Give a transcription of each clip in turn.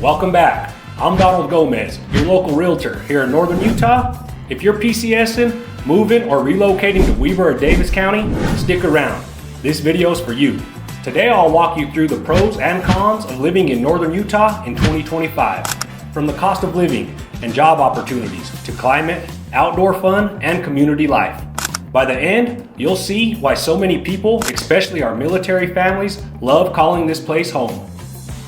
Welcome back. I'm Donald Gomez, your local realtor here in Northern Utah. If you're PCSing, moving, or relocating to Weber or Davis County, stick around. This video is for you. Today I'll walk you through the pros and cons of living in Northern Utah in 2025. From the cost of living and job opportunities to climate, outdoor fun, and community life. By the end, you'll see why so many people, especially our military families, love calling this place home.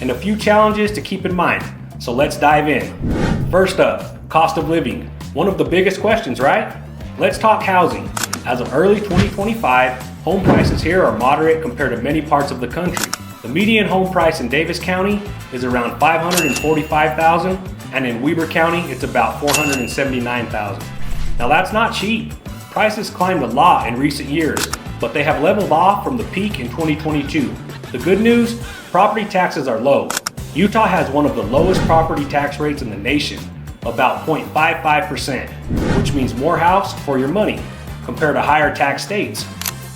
And a few challenges to keep in mind, so let's dive in. First up, cost of living. One of the biggest questions, right? Let's talk housing. As of early 2025, home prices here are moderate compared to many parts of the country. The median home price in Davis County is around $545,000, and in Weber County, it's about $479,000. Now that's not cheap. Prices climbed a lot in recent years, but they have leveled off from the peak in 2022. The good news, property taxes are low. Utah has one of the lowest property tax rates in the nation, about 0.55%, which means more house for your money compared to higher tax states.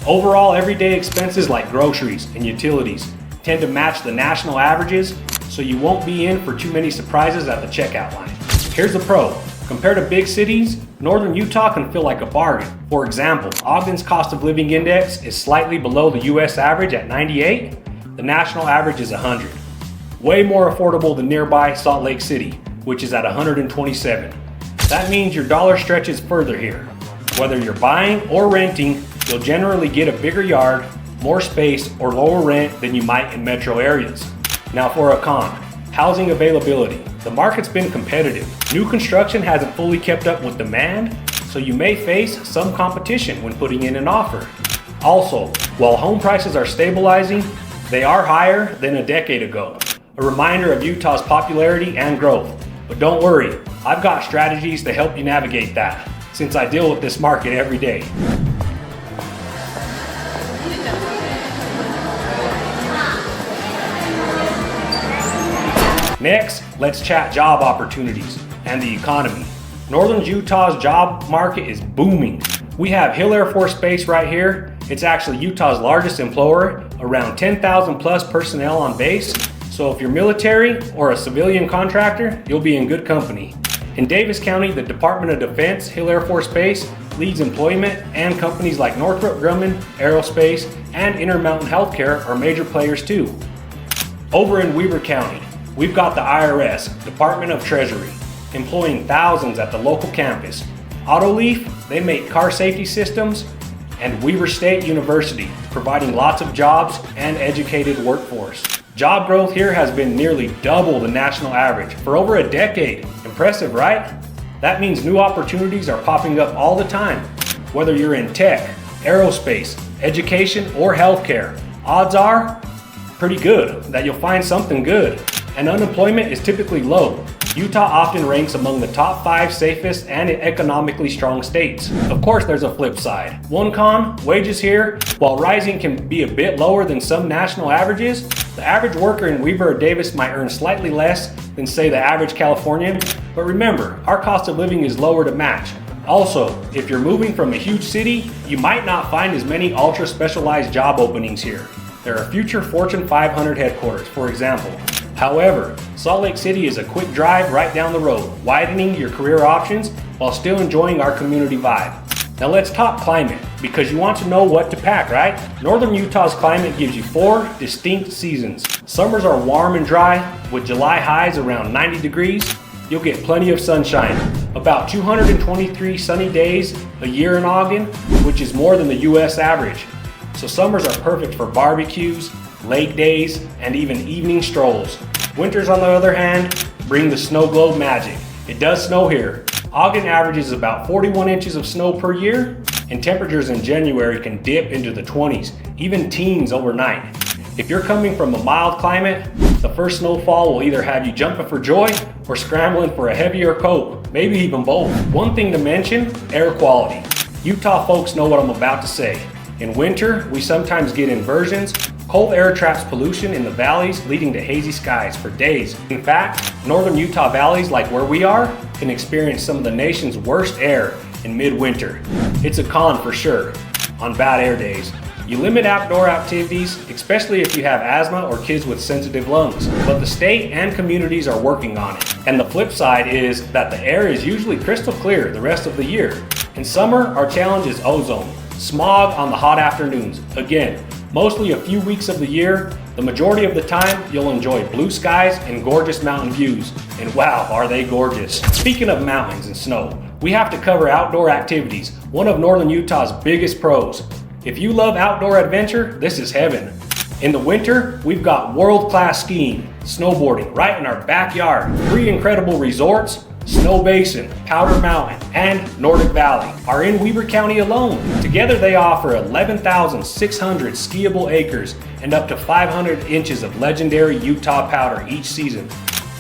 Overall, everyday expenses like groceries and utilities tend to match the national averages, so you won't be in for too many surprises at the checkout line. Here's the pro. Compared to big cities, Northern Utah can feel like a bargain. For example, Ogden's cost of living index is slightly below the US average at 98. The national average is 100. Way more affordable than nearby Salt Lake City, which is at 127. That means your dollar stretches further here. Whether you're buying or renting, you'll generally get a bigger yard, more space, or lower rent than you might in metro areas. Now for a con, housing availability. The market's been competitive. New construction hasn't fully kept up with demand, so you may face some competition when putting in an offer. Also, while home prices are stabilizing, they are higher than a decade ago. A reminder of Utah's popularity and growth. But don't worry, I've got strategies to help you navigate that, since I deal with this market every day. Next, let's chat job opportunities and the economy. Northern Utah's job market is booming. We have Hill Air Force Base right here. It's actually Utah's largest employer, around 10,000 plus personnel on base. So if you're military or a civilian contractor, you'll be in good company. In Davis County, the Department of Defense Hill Air Force Base leads employment, and companies like Northrop Grumman Aerospace and Intermountain Healthcare are major players too. Over in Weber County, we've got the IRS, Department of Treasury, employing thousands at the local campus. Autoleaf, they make car safety systems, and Weber State University, providing lots of jobs and educated workforce. Job growth here has been nearly double the national average for over a decade. Impressive, right? That means new opportunities are popping up all the time. Whether you're in tech, aerospace, education, or healthcare, odds are pretty good that you'll find something good. And unemployment is typically low. Utah often ranks among the top 5 safest and economically strong states. Of course, there's a flip side. One con, wages here, while rising, can be a bit lower than some national averages. The average worker in Weber or Davis might earn slightly less than, say, the average Californian. But remember, our cost of living is lower to match. Also, if you're moving from a huge city, you might not find as many ultra specialized job openings here. There are future Fortune 500 headquarters, for example. However, Salt Lake City is a quick drive right down the road, widening your career options while still enjoying our community vibe. Now let's talk climate, because you want to know what to pack, right? Northern Utah's climate gives you 4 distinct seasons. Summers are warm and dry, with July highs around 90 degrees. You'll get plenty of sunshine, about 223 sunny days a year in Ogden, which is more than the US average. So summers are perfect for barbecues, lake days, and even evening strolls. Winters, on the other hand, bring the snow globe magic. It does snow here. Ogden averages about 41 inches of snow per year, and temperatures in January can dip into the 20s, even teens overnight. If you're coming from a mild climate, the first snowfall will either have you jumping for joy or scrambling for a heavier coat, maybe even both. One thing to mention, air quality. Utah folks know what I'm about to say. In winter, we sometimes get inversions. Cold air traps pollution in the valleys, leading to hazy skies for days. In fact, northern Utah valleys like where we are can experience some of the nation's worst air in midwinter. It's a con for sure on bad air days. You limit outdoor activities, especially if you have asthma or kids with sensitive lungs, but the state and communities are working on it. And the flip side is that the air is usually crystal clear the rest of the year. In summer, our challenge is ozone, smog on the hot afternoons. Again, mostly a few weeks of the year. The majority of the time, you'll enjoy blue skies and gorgeous mountain views. And wow, are they gorgeous. Speaking of mountains and snow, we have to cover outdoor activities, one of Northern Utah's biggest pros. If you love outdoor adventure, this is heaven. In the winter, we've got world-class skiing, snowboarding right in our backyard, 3 incredible resorts, Snow Basin, Powder Mountain, and Nordic Valley are in Weber County alone. Together they offer 11,600 skiable acres and up to 500 inches of legendary Utah powder each season.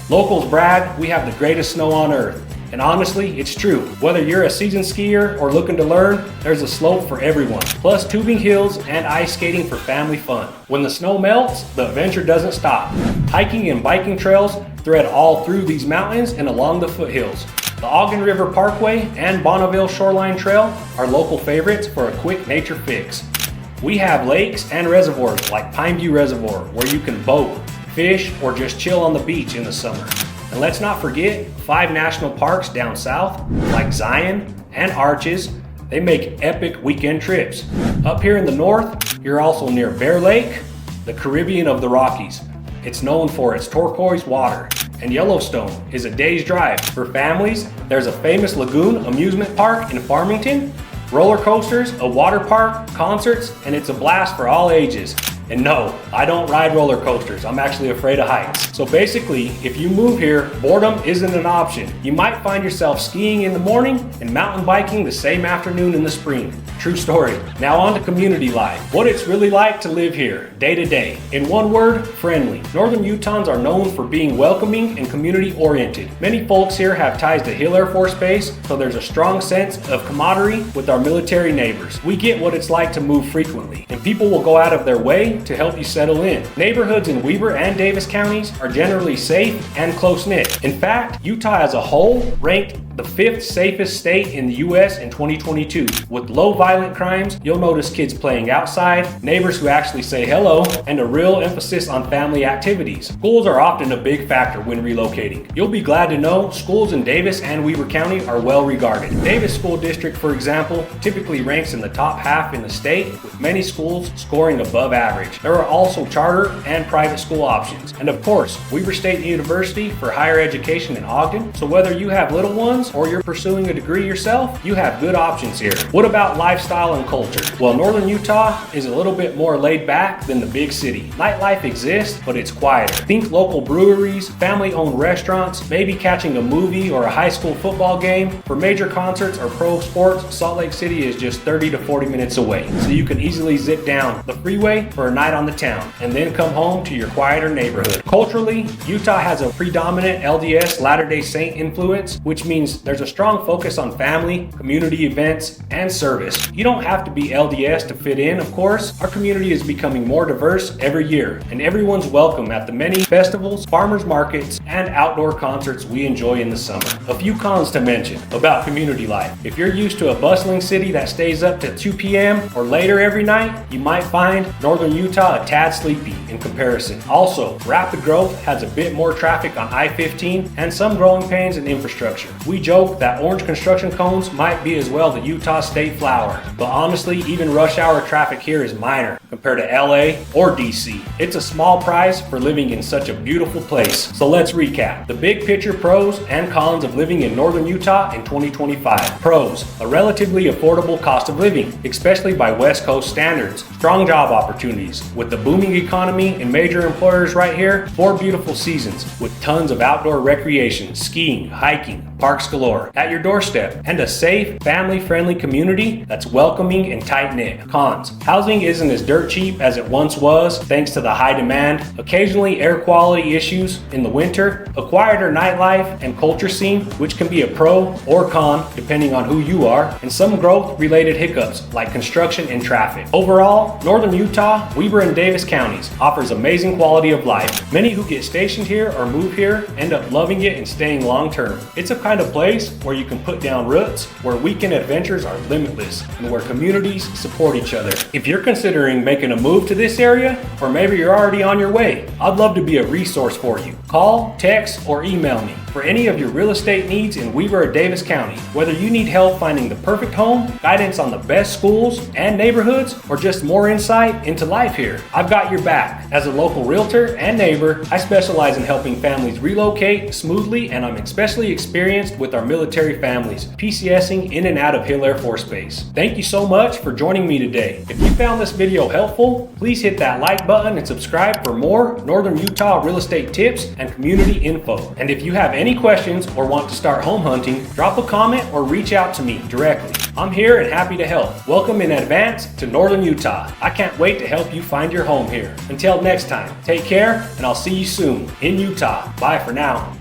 Locals brag we have the greatest snow on earth. And honestly, it's true. Whether you're a seasoned skier or looking to learn, there's a slope for everyone. Plus tubing hills and ice skating for family fun. When the snow melts, the adventure doesn't stop. Hiking and biking trails thread all through these mountains and along the foothills. The Ogden River Parkway and Bonneville Shoreline Trail are local favorites for a quick nature fix. We have lakes and reservoirs like Pineview Reservoir where you can boat, fish, or just chill on the beach in the summer. And let's not forget 5 national parks down south, like Zion and Arches. They make epic weekend trips. Up here in the north, you're also near Bear Lake, the Caribbean of the Rockies. It's known for its turquoise water. And Yellowstone is a day's drive. For families, there's a famous lagoon amusement park in Farmington, roller coasters, a water park, concerts, and it's a blast for all ages. And no, I don't ride roller coasters. I'm actually afraid of heights. So basically, if you move here, boredom isn't an option. You might find yourself skiing in the morning and mountain biking the same afternoon in the spring. True story. Now on to community life. What it's really like to live here, day to day. In one word, friendly. Northern Utahns are known for being welcoming and community oriented. Many folks here have ties to Hill Air Force Base, so there's a strong sense of camaraderie with our military neighbors. We get what it's like to move frequently, and people will go out of their way to help you settle in. Neighborhoods in Weber and Davis counties are generally safe and close-knit. In fact, Utah as a whole ranked the 5th safest state in the U.S. in 2022. With low violent crimes, you'll notice kids playing outside, neighbors who actually say hello, and a real emphasis on family activities. Schools are often a big factor when relocating. You'll be glad to know schools in Davis and Weber County are well regarded. Davis School District, for example, typically ranks in the top half in the state, with many schools scoring above average. There are also charter and private school options. And of course, Weber State University for higher education in Ogden. So whether you have little ones or you're pursuing a degree yourself, you have good options here. What about lifestyle and culture? Well, Northern Utah is a little bit more laid back than the big city. Nightlife exists, but it's quieter. Think local breweries, family-owned restaurants, maybe catching a movie or a high school football game. For major concerts or pro sports, Salt Lake City is just 30 to 40 minutes away, so you can easily zip down the freeway for a night on the town and then come home to your quieter neighborhood. Culturally, Utah has a predominant LDS Latter-day Saint influence, which means there's a strong focus on family, community events, and service. You don't have to be LDS to fit in, of course. Our community is becoming more diverse every year, and everyone's welcome at the many festivals, farmers markets, and outdoor concerts we enjoy in the summer. A few cons to mention about community life. If you're used to a bustling city that stays up till 2 p.m. or later every night, you might find Northern Utah a tad sleepy in comparison. Also, rapid growth has a bit more traffic on I-15 and some growing pains in infrastructure. We joke that orange construction cones might be as well the Utah state flower, but honestly, even rush hour traffic here is minor compared to LA or DC. It's a small price for living in such a beautiful place. So let's recap the big picture pros and cons of living in Northern Utah in 2025. Pros: a relatively affordable cost of living, especially by West Coast standards. Strong job opportunities. With the booming economy and major employers right here, 4 beautiful seasons with tons of outdoor recreation, skiing, hiking, parks galore at your doorstep, and a safe, family-friendly community that's welcoming and tight-knit. Cons: housing isn't as dirty dirt cheap as it once was thanks to the high demand, occasionally air quality issues in the winter, a quieter nightlife and culture scene, which can be a pro or con depending on who you are, and some growth-related hiccups like construction and traffic. Overall, Northern Utah, Weber and Davis counties offers amazing quality of life. Many who get stationed here or move here end up loving it and staying long term. It's a kind of place where you can put down roots, where weekend adventures are limitless, and where communities support each other. If you're considering making a move to this area, or maybe you're already on your way, I'd love to be a resource for you. Call, text, or email me for any of your real estate needs in Weber or Davis County. Whether you need help finding the perfect home, guidance on the best schools and neighborhoods, or just more insight into life here, I've got your back. As a local realtor and neighbor, I specialize in helping families relocate smoothly, and I'm especially experienced with our military families, PCSing in and out of Hill Air Force Base. Thank you so much for joining me today. If you found this video helpful, please hit that like button and subscribe for more Northern Utah real estate tips and community info. And if you have any questions or want to start home hunting, drop a comment or reach out to me directly. I'm here and happy to help. Welcome in advance to Northern Utah. I can't wait to help you find your home here. Until next time, take care, and I'll see you soon in Utah. Bye for now.